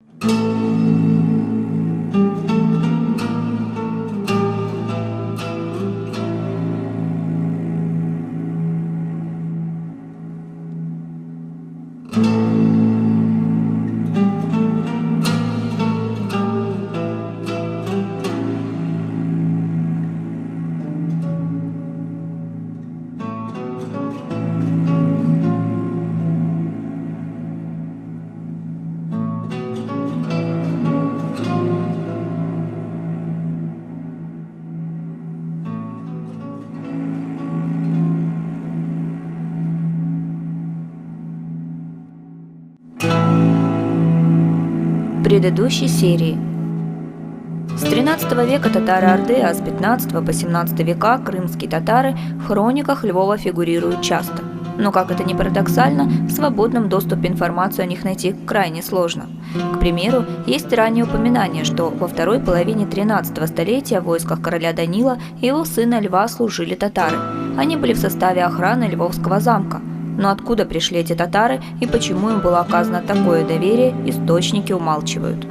В предыдущей серии. С XIII века татары-орды, а с XV по XVII века крымские татары в хрониках Львова фигурируют часто. Но, как это ни парадоксально, в свободном доступе информацию о них найти крайне сложно. К примеру, есть раннее упоминание, что во второй половине XIII столетия в войсках короля Данила и его сына Льва служили татары. Они были в составе охраны Львовского замка. Но откуда пришли эти татары и почему им было оказано такое доверие, источники умалчивают.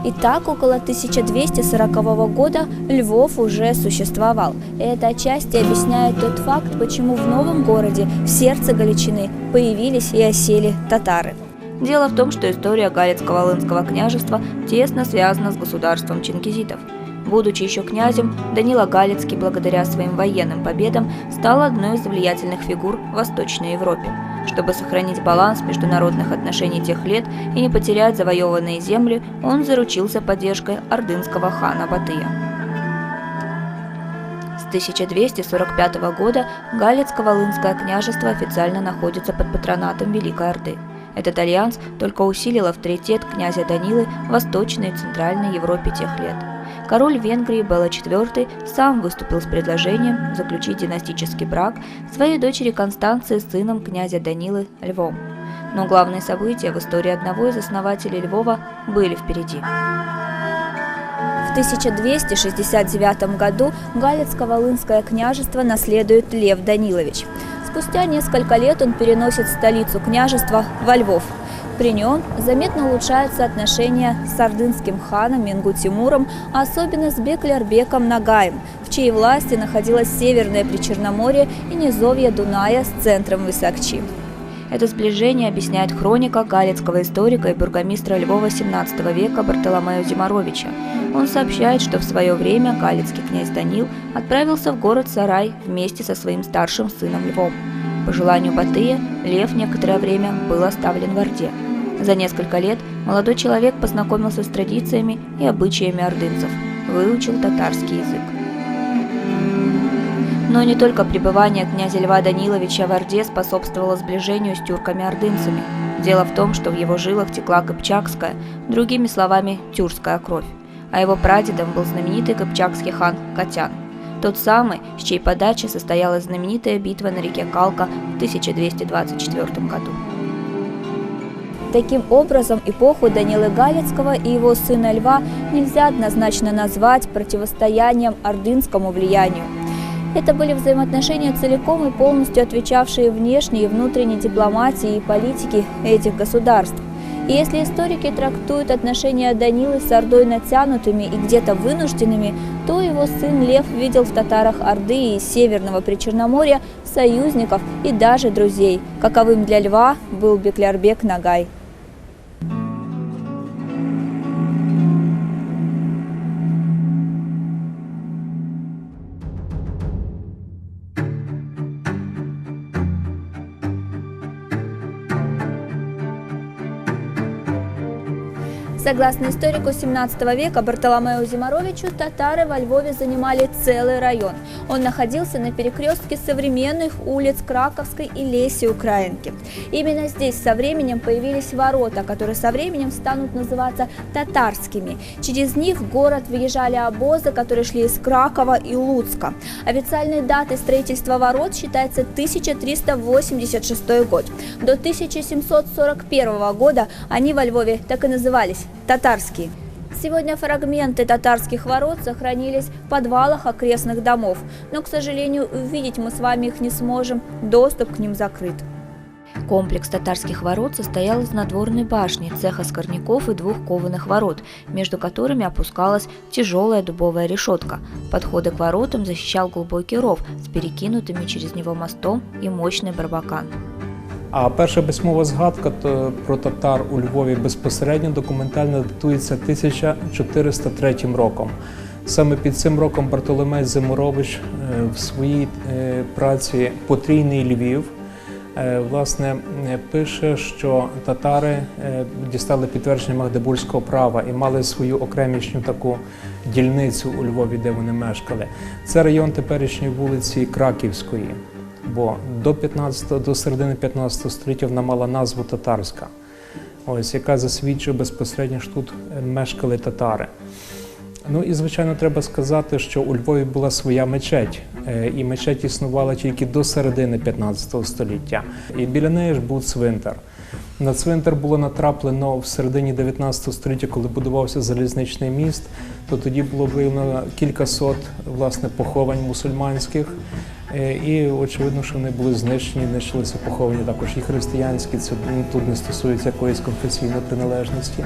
Итак, около 1240 года Львов уже существовал. И это отчасти объясняет тот факт, почему в новом городе, в сердце Галичины, появились и осели татары. Дело в том, что история Галицко-Волынского княжества тесно связана с государством чингизидов. Будучи еще князем, Данила Галицкий, благодаря своим военным победам, стал одной из влиятельных фигур в Восточной Европе. Чтобы сохранить баланс международных отношений тех лет и не потерять завоеванные земли, он заручился поддержкой ордынского хана Батыя. С 1245 года Галицко-Волынское княжество официально находится под патронатом Великой Орды. Этот альянс только усилил авторитет князя Данилы в Восточной и Центральной Европе тех лет. Король Венгрии Бела IV сам выступил с предложением заключить династический брак своей дочери Констанции с сыном князя Данилы Львом. Но главные события в истории одного из основателей Львова были впереди. В 1269 году Галицко-Волынское княжество наследует Лев Данилович. Спустя несколько лет он переносит столицу княжества во Львов. При нем заметно улучшаются отношения с ордынским ханом Менгу-Тимуром, а особенно с Беклярбеком Нагаем, в чьей власти находилось Северное Причерноморье и низовье Дуная с центром в Исакчи. Это сближение объясняет хроника галицкого историка и бургомистра Львова XVII века Бартоломея Зимаровича. Он сообщает, что в свое время галицкий князь Данил отправился в город Сарай вместе со своим старшим сыном Львом. По желанию Батыя Лев некоторое время был оставлен в Орде. За несколько лет молодой человек познакомился с традициями и обычаями ордынцев, выучил татарский язык. Но не только пребывание князя Льва Даниловича в Орде способствовало сближению с тюрками-ордынцами. Дело в том, что в его жилах текла кыпчакская, другими словами, тюркская кровь, а его прадедом был знаменитый кыпчакский хан Катян. Тот самый, с чьей подачи состоялась знаменитая битва на реке Калка в 1224 году. Таким образом, эпоху Данилы Галицкого и его сына Льва нельзя однозначно назвать противостоянием ордынскому влиянию. Это были взаимоотношения целиком и полностью отвечавшие внешней и внутренней дипломатии и политике этих государств. И если историки трактуют отношения Данилы с Ордой натянутыми и где-то вынужденными, то его сын Лев видел в татарах Орды и Северного Причерноморья союзников и даже друзей, каковым для Льва был Беклярбек Нагай. Согласно историку XVII века Бартоломею Зимаровичу, татары во Львове занимали целый район. Он находился на перекрестке современных улиц Краковской и Леси Украинки. Именно здесь со временем появились ворота, которые со временем станут называться татарскими. Через них в город въезжали обозы, которые шли из Кракова и Луцка. Официальной датой строительства ворот считается 1386 год. До 1741 года они во Львове так и назывались – татарские. Сегодня фрагменты татарских ворот сохранились в подвалах окрестных домов, но, к сожалению, увидеть мы с вами их не сможем, доступ к ним закрыт. Комплекс татарских ворот состоял из надворной башни, цеха скорняков и 2 кованых ворот, между которыми опускалась тяжелая дубовая решетка. Подходы к воротам защищал глубокий ров с перекинутыми через него мостом и мощный барбакан. А перша письмова згадка про татар у Львові безпосередньо документально датується 1403 роком. Саме під цим роком Бартоломей Зимурович в своїй праці «Потрійний Львів» власне пише, що татари дістали підтвердження Магдебурзького права і мали свою окремішню таку дільницю у Львові, де вони мешкали. Це район теперішньої вулиці Краківської, бо до середини 15 століття вона мала назву Татарська, ось, яка засвідчує безпосередньо, що тут мешкали татари. Ну і, звичайно, треба сказати, що у Львові була своя мечеть, і мечеть існувала тільки до середини 15 століття. І біля неї ж був цвинтар. На цвинтар було натраплено в середині 19 століття, коли будувався залізничний міст, то тоді було виявлено кількасот, власне, поховань мусульманських. І очевидно, що вони були знищені, знищилися поховані також і християнські, це тут не стосується якоїсь конфесійної приналежності.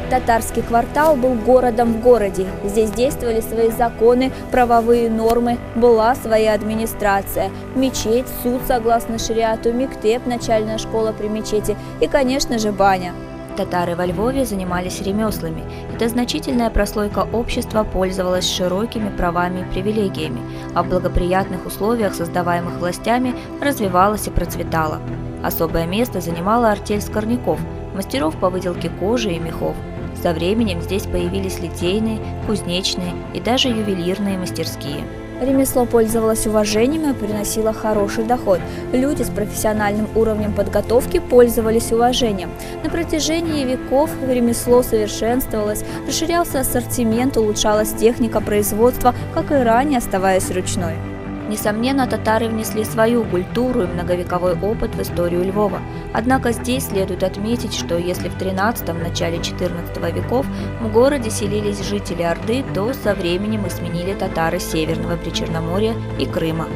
Татарский квартал был городом в городе. Здесь действовали свои законы, правовые нормы, была своя администрация, мечеть, суд согласно шариату, мектеп, начальная школа при мечети и, конечно же, баня. Татары во Львове занимались ремеслами. Эта значительная прослойка общества пользовалась широкими правами и привилегиями, а в благоприятных условиях, создаваемых властями, развивалась и процветала. Особое место занимала артель скорняков, мастеров по выделке кожи и мехов. Со временем здесь появились литейные, кузнечные и даже ювелирные мастерские. Ремесло пользовалось уважением и приносило хороший доход. Люди с профессиональным уровнем подготовки пользовались уважением. На протяжении веков ремесло совершенствовалось, расширялся ассортимент, улучшалась техника производства, как и ранее оставаясь ручной. Несомненно, татары внесли свою культуру и многовековой опыт в историю Львова. Однако здесь следует отметить, что если в XIII – начале XIV веков в городе селились жители Орды, то со временем их сменили татары Северного Причерноморья и Крыма.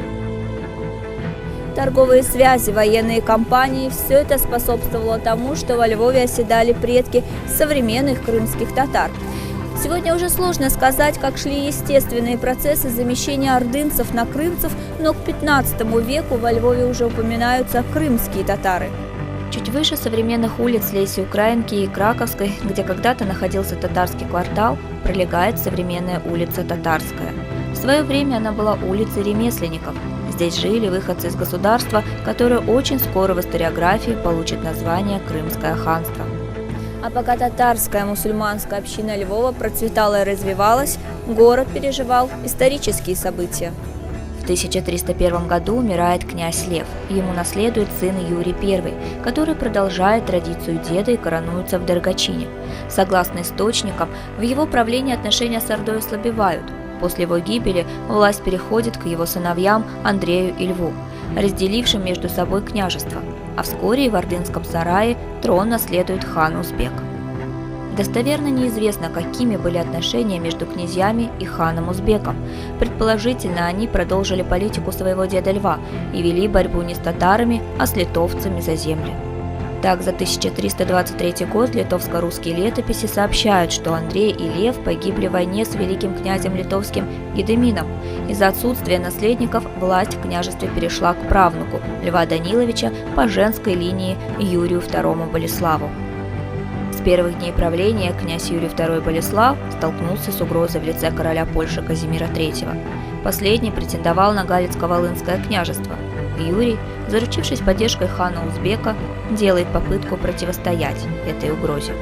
Торговые связи, военные кампании – все это способствовало тому, что во Львове оседали предки современных крымских татар. Сегодня уже сложно сказать, как шли естественные процессы замещения ордынцев на крымцев, но к XV веку во Львове уже упоминаются крымские татары. Чуть выше современных улиц Лесьей Украинки и Краковской, где когда-то находился татарский квартал, пролегает современная улица Татарская. В свое время она была улицей ремесленников. Здесь жили выходцы из государства, которое очень скоро в историографии получит название Крымское ханство. А пока татарская мусульманская община Львова процветала и развивалась, город переживал исторические события. В 1301 году умирает князь Лев, ему наследует сын Юрий I, который продолжает традицию деда и коронуется в Дорогачине. Согласно источникам, в его правлении отношения с Ордой ослабевают. После его гибели власть переходит к его сыновьям Андрею и Льву, разделившим между собой княжество, а вскоре и в Ордынском сарае трон наследует хан Узбек. Достоверно неизвестно, какими были отношения между князьями и ханом Узбеком. Предположительно, они продолжили политику своего деда Льва и вели борьбу не с татарами, а с литовцами за земли. Так, за 1323 год литовско-русские летописи сообщают, что Андрей и Лев погибли в войне с великим князем литовским Гедемином. Из-за отсутствия наследников власть в княжестве перешла к правнуку Льва Даниловича по женской линии Юрию II Болеславу. С первых дней правления князь Юрий II Болеслав столкнулся с угрозой в лице короля Польши Казимира III. Последний претендовал на Галицко-Волынское княжество. Юрий, заручившись поддержкой хана Узбека, делает попытку противостоять этой угрозе.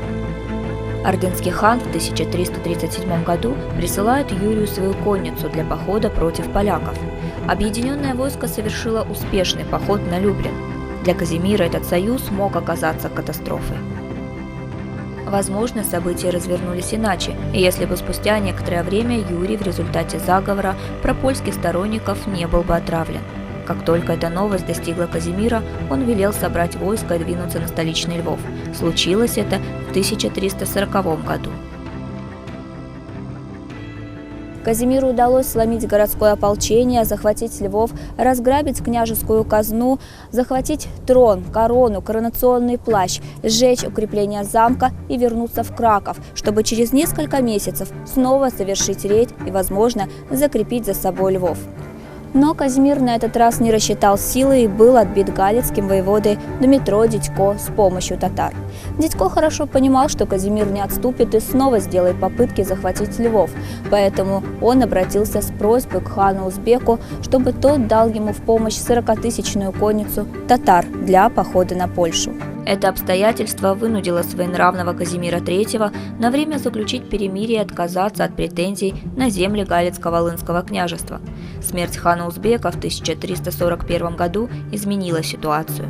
Ордынский хан в 1337 году присылает Юрию свою конницу для похода против поляков. Объединенное войско совершило успешный поход на Люблин. Для Казимира этот союз мог оказаться катастрофой. Возможно, события развернулись иначе, если бы спустя некоторое время Юрий в результате заговора пропольских сторонников не был бы отравлен. Как только эта новость достигла Казимира, он велел собрать войско и двинуться на столичный Львов. Случилось это в 1340 году. Казимиру удалось сломить городское ополчение, захватить Львов, разграбить княжескую казну, захватить трон, корону, коронационный плащ, сжечь укрепления замка и вернуться в Краков, чтобы через несколько месяцев снова совершить рейд и, возможно, закрепить за собой Львов. Но Казимир на этот раз не рассчитал силы и был отбит галицким воеводой Дмитро Дидько с помощью татар. Дидько хорошо понимал, что Казимир не отступит и снова сделает попытки захватить Львов, поэтому он обратился с просьбой к хану Узбеку, чтобы тот дал ему в помощь 40-тысячную конницу татар для похода на Польшу. Это обстоятельство вынудило своенравного Казимира III на время заключить перемирие и отказаться от претензий на земли Галицко-Волынского княжества. Смерть хана Узбека в 1341 году изменила ситуацию.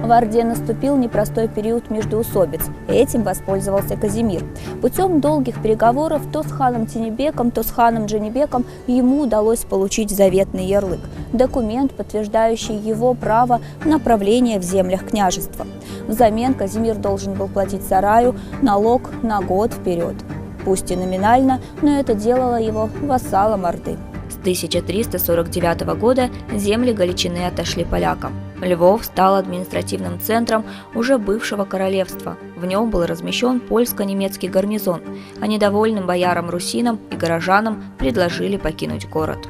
В Орде наступил непростой период междоусобиц, и этим воспользовался Казимир. Путем долгих переговоров то с ханом Тинебеком, то с ханом Джанибеком ему удалось получить заветный ярлык – документ, подтверждающий его право на правление в землях княжества. Взамен Казимир должен был платить Сараю налог на год вперед. Пусть и номинально, но это делало его вассалом Орды. С 1349 года земли Галичины отошли полякам. Львов стал административным центром уже бывшего королевства. В нем был размещен польско-немецкий гарнизон, а недовольным боярам-русинам и горожанам предложили покинуть город.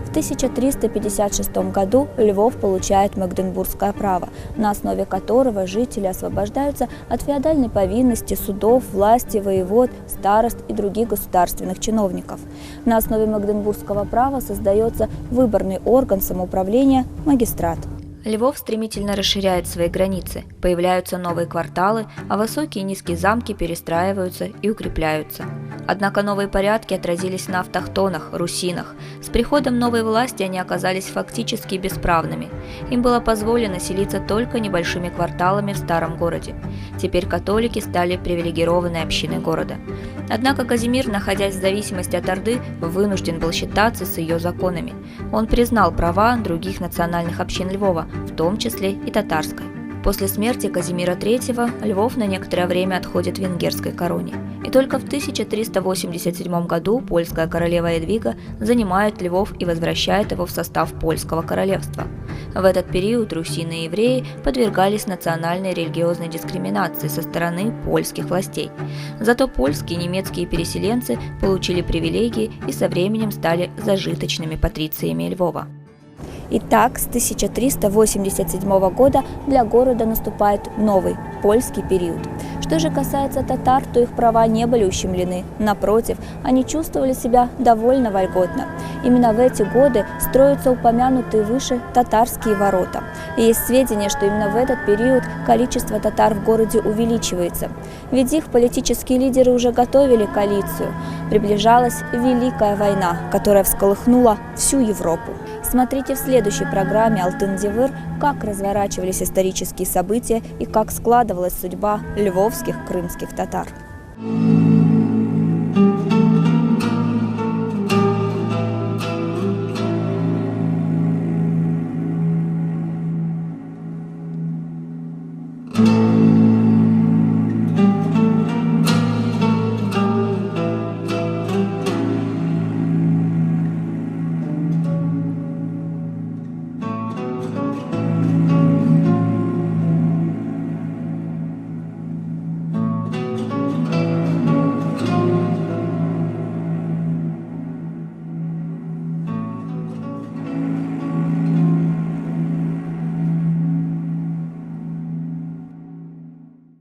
В 1356 году Львов получает магдебургское право, на основе которого жители освобождаются от феодальной повинности судов, власти, воевод, старост и других государственных чиновников. На основе магдебургского права создается выборный орган самоуправления – магистрат. Львов стремительно расширяет свои границы, появляются новые кварталы, а высокие и низкие замки перестраиваются и укрепляются. Однако новые порядки отразились на автохтонах, русинах. С приходом новой власти они оказались фактически бесправными. Им было позволено селиться только небольшими кварталами в старом городе. Теперь католики стали привилегированной общиной города. Однако Казимир, находясь в зависимости от Орды, вынужден был считаться с ее законами. Он признал права других национальных общин Львова, в том числе и татарской. После смерти Казимира III Львов на некоторое время отходит венгерской короне. И только в 1387 году польская королева Едвига занимает Львов и возвращает его в состав польского королевства. В этот период русины и евреи подвергались национальной и религиозной дискриминации со стороны польских властей. Зато польские и немецкие переселенцы получили привилегии и со временем стали зажиточными патрициями Львова. Итак, с 1387 года для города наступает новый польский период. Что же касается татар, то их права не были ущемлены. Напротив, они чувствовали себя довольно вольготно. Именно в эти годы строятся упомянутые выше татарские ворота. И есть сведения, что именно в этот период количество татар в городе увеличивается. Ведь их политические лидеры уже готовили коалицию. Приближалась Великая война, которая всколыхнула всю Европу. Смотрите в следующей программе «Алтын Девыр», как разворачивались исторические события и как складывалась судьба львовских крымских татар.